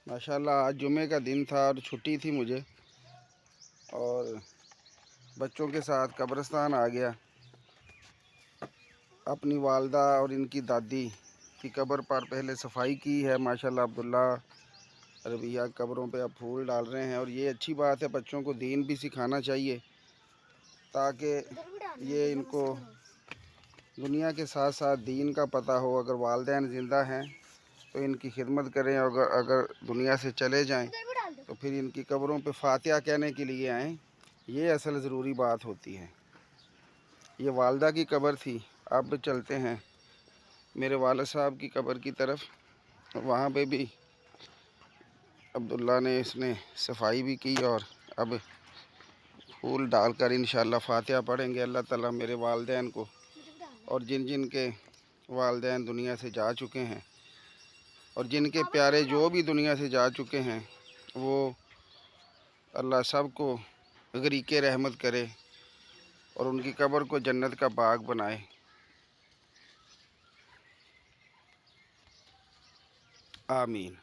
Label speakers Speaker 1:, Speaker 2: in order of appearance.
Speaker 1: माशाल्लाह आज जुमे का दिन था और छुट्टी थी मुझे, और बच्चों के साथ कब्रिस्तान आ गया। अपनी वालदा और इनकी दादी की कब्र पर पहले सफाई की है। माशाल्लाह अब्दुल्ला रबिया कब्रों पे अब फूल डाल रहे हैं, और ये अच्छी बात है। बच्चों को दीन भी सिखाना चाहिए ताकि ये इनको दुनिया के साथ साथ दीन का पता हो। अगर वालिदैन ज़िंदा हैं तो इनकी खिदमत करें, और अगर दुनिया से चले जाएं तो फिर इनकी कब्रों पे फातिहा कहने के लिए आएँ। ये असल ज़रूरी बात होती है। ये वालदा की कब्र थी। अब चलते हैं मेरे वालिद साहब की कब्र की तरफ। वहाँ पे भी अब्दुल्ला ने इसने सफाई भी की, और अब फूल डालकर इंशाअल्लाह फातिहा पढ़ेंगे। अल्लाह ताला मेरे वालिदैन को और जिन जिन के वालिदैन दुनिया से जा चुके हैं और जिनके प्यारे जो भी दुनिया से जा चुके हैं, वो अल्लाह सब को गरीके रहमत करे और उनकी कब्र को जन्नत का बाग बनाए। आमीन।